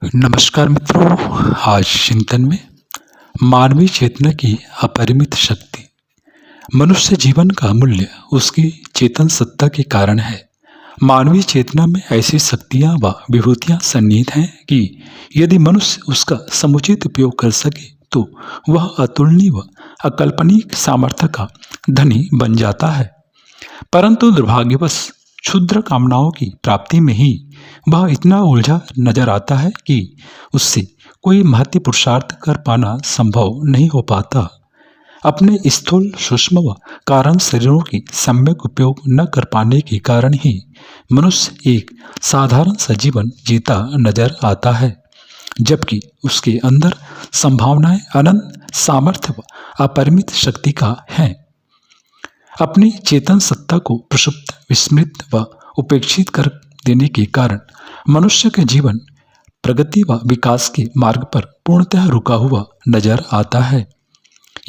नमस्कार मित्रों। आज चिंतन में मानवीय चेतना की अपरिमित शक्ति। मनुष्य जीवन का मूल्य उसकी चेतन सत्ता के कारण है। मानवीय चेतना में ऐसी शक्तियां व विभूतियां सन्निहित हैं कि यदि मनुष्य उसका समुचित उपयोग कर सके तो वह अतुलनीय व अकल्पनीय सामर्थ्य का धनी बन जाता है। परंतु दुर्भाग्यवश क्षुद्र कामनाओं की प्राप्ति में ही वह इतना उलझा नजर आता है कि उससे कोई महती पुरुषार्थ कर पाना संभव नहीं हो पाता। अपने स्थूल सूक्ष्म व कारण शरीरों की सम्यक उपयोग न कर पाने के कारण ही मनुष्य एक साधारण सा जीवन जीता नजर आता है, जबकि उसके अंदर संभावनाएं अनंत सामर्थ्य व अपरिमित शक्ति का है। अपनी चेतन सत्ता को प्रसुप्त, विस्मृत व उपेक्षित कर देने के कारण मनुष्य का जीवन प्रगति व विकास के मार्ग पर पूर्णतः रुका हुआ नजर आता है।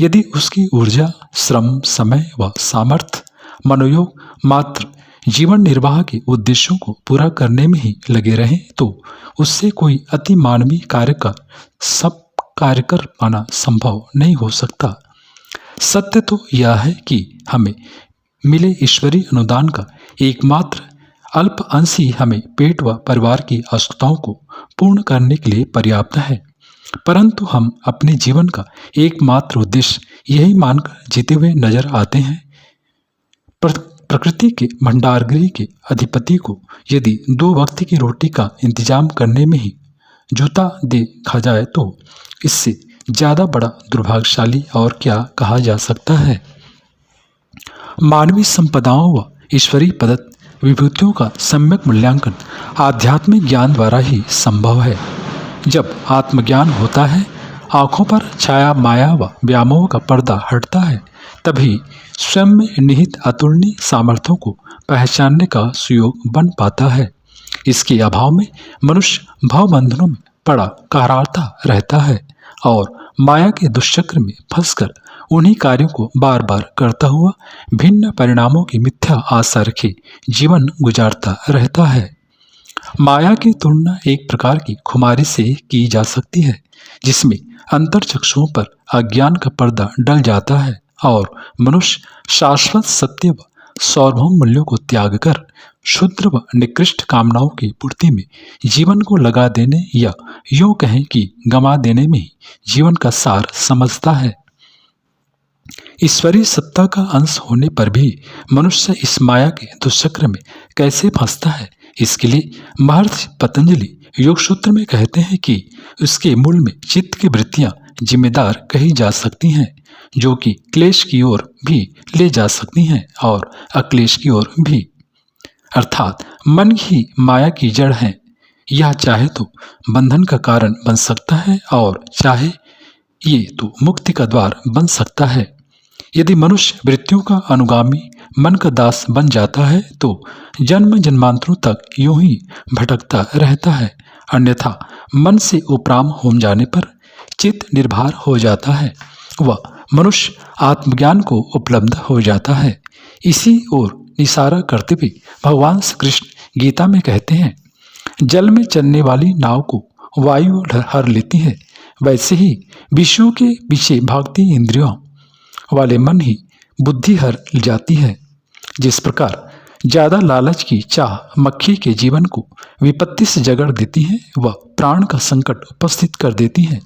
यदि उसकी ऊर्जा, श्रम, समय व सामर्थ्य, मनोयोग मात्र जीवन निर्वाह के उद्देश्यों को पूरा करने में ही लगे रहें तो उससे कोई अति मानवीय कार्य कर पाना संभव नहीं हो सकता। सत्य तो यह है कि हमें मिले ईश्वरीय अनुदान का एकमात्र अल्प अंश ही हमें पेट व परिवार की आवश्यकताओं को पूर्ण करने के लिए पर्याप्त है। परंतु हम अपने जीवन का एकमात्र उद्देश्य यही मानकर जीते हुए नजर आते हैं। प्रकृति के भंडारगृह के अधिपति को यदि 2 वक्त की रोटी का इंतजाम करने में ही जूता देखा जाए तो इससे ज्यादा बड़ा दुर्भाग्यशाली और क्या कहा जा सकता है। मानवीय संपदाओं व ईश्वरीय प्रदत्त विभूतियों का सम्यक मूल्यांकन आध्यात्मिक ज्ञान द्वारा ही संभव है। जब आत्मज्ञान होता है, आंखों पर छाया माया व व्यामोह का पर्दा हटता है, तभी स्वयं में निहित अतुलनीय सामर्थ्यों को पहचानने का सुयोग बन पाता है। इसके अभाव में मनुष्य भवबंधनों में पड़ा कहराता रहता है और माया के दुष्चक्र में फंसकर उन्हीं कार्यों को बार बार करता हुआ भिन्न परिणामों की मिथ्या आशा रखे जीवन गुजारता रहता है। माया की तुलना एक प्रकार की खुमारी से की जा सकती है, जिसमें अंतर्चक्षुओं पर अज्ञान का पर्दा डल जाता है और मनुष्य शाश्वत सत्य व सार्वभौम मूल्यों को त्याग कर क्षुद्र व निकृष्ट कामनाओं की पूर्ति में जीवन को लगा देने या यूं कहें कि गंवा देने में ही जीवन का सार समझता है। ईश्वरीय सत्ता का अंश होने पर भी मनुष्य इस माया के दुष्चक्र में कैसे फंसता है, इसके लिए महर्षि पतंजलि योग सूत्र में कहते हैं कि उसके मूल में चित्त की वृत्तियां जिम्मेदार कही जा सकती हैं, जो कि क्लेश की ओर भी ले जा सकती हैं और अक्लेश की ओर भी। अर्थात मन ही माया की जड़ है। यह चाहे तो बंधन का कारण बन सकता है और चाहे ये तो मुक्ति का द्वार बन सकता है। यदि मनुष्य वृत्तियों का अनुगामी, मन का दास बन जाता है तो जन्म जन्मांतरों तक यूं ही भटकता रहता है। अन्यथा मन से उपराम हो जाने पर चित्त निर्भर हो जाता है व मनुष्य आत्मज्ञान को उपलब्ध हो जाता है। इसी ओर इशारा करते हुए भगवान श्री कृष्ण गीता में कहते हैं, जल में चलने वाली नाव को वायु हर लेती है, वैसे ही विषयों के पीछे भागती इंद्रियों वाले मन ही बुद्धि हर जाती है। जिस प्रकार ज्यादा लालच की चाह मक्खी के जीवन को विपत्ति से जकड़ देती है व प्राण का संकट उपस्थित कर देती है,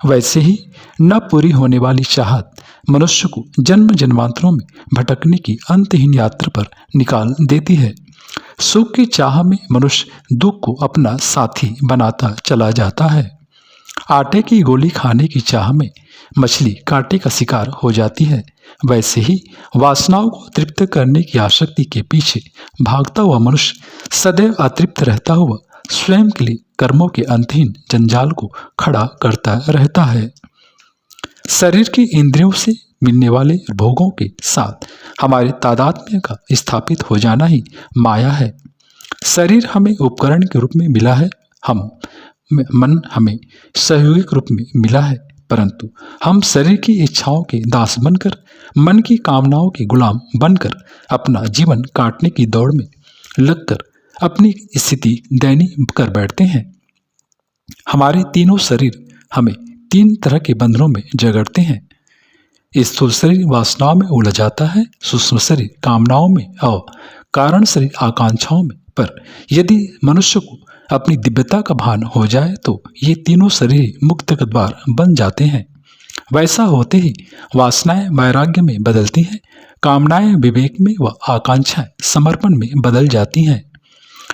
वैसे ही न पूरी होने वाली चाहत मनुष्य को जन्म जन्मांतरों में भटकने की अंतहीन यात्रा पर निकाल देती है। सुख की चाह में मनुष्य दुख को अपना साथी बनाता चला जाता है। आटे की गोली खाने की चाह में मछली कांटे का शिकार हो जाती है, वैसे ही वासनाओं को तृप्त करने की आसक्ति के पीछे भागता हुआ मनुष्य सदैव अतृप्त रहता हुआ स्वयं के लिए कर्मों के अंतहीन जंजाल को खड़ा करता रहता है। शरीर की इंद्रियों से मिलने वाले भोगों के साथ हमारे तादात्म्य का स्थापित हो जाना ही माया है। शरीर हमें उपकरण के रूप में मिला है, मन हमें सहयोगिक रूप में मिला है, परंतु हम शरीर की इच्छाओं के दास बनकर, मन की कामनाओं के गुलाम बनकर अपना जीवन काटने की दौड़ में लगकर अपनी स्थिति दयनीय कर बैठते हैं। हमारे तीनों शरीर हमें तीन तरह के बंधनों में जकड़ते हैं। स्थूल शरीर वासनाओं में उलझ जाता है, सूक्ष्म शरीर कामनाओं में और कारण शरीर आकांक्षाओं में। पर यदि मनुष्य को अपनी दिव्यता का भान हो जाए तो ये तीनों शरीर मुक्त का द्वार बन जाते हैं। वैसा होते ही वासनाएं वैराग्य में बदलती हैं, कामनाएं विवेक में व आकांक्षाएं समर्पण में बदल जाती हैं।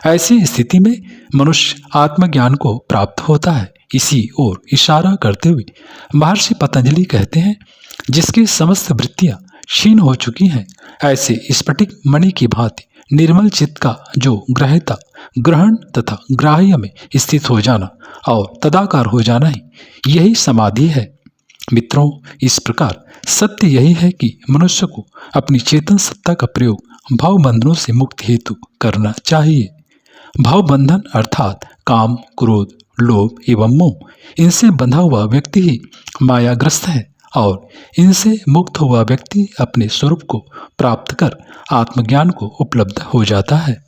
ऐसी स्थिति में मनुष्य आत्मज्ञान को प्राप्त होता है। इसी ओर इशारा करते हुए महर्षि पतंजलि कहते हैं, जिसकी समस्त वृत्तियां क्षीण हो चुकी हैं, ऐसे स्फटिक मणि की भांति निर्मल चित्त का जो ग्रहता ग्रहण तथा ग्राह्य में स्थित हो जाना और तदाकार हो जाना ही यही समाधि है। मित्रों, इस प्रकार सत्य यही है कि मनुष्य को अपनी चेतन सत्ता का प्रयोग भाव बंधनों से मुक्ति हेतु करना चाहिए। भाव बंधन अर्थात काम, क्रोध, लोभ एवं मोह, इनसे बंधा हुआ व्यक्ति ही मायाग्रस्त है और इनसे मुक्त हुआ व्यक्ति अपने स्वरूप को प्राप्त कर आत्मज्ञान को उपलब्ध हो जाता है।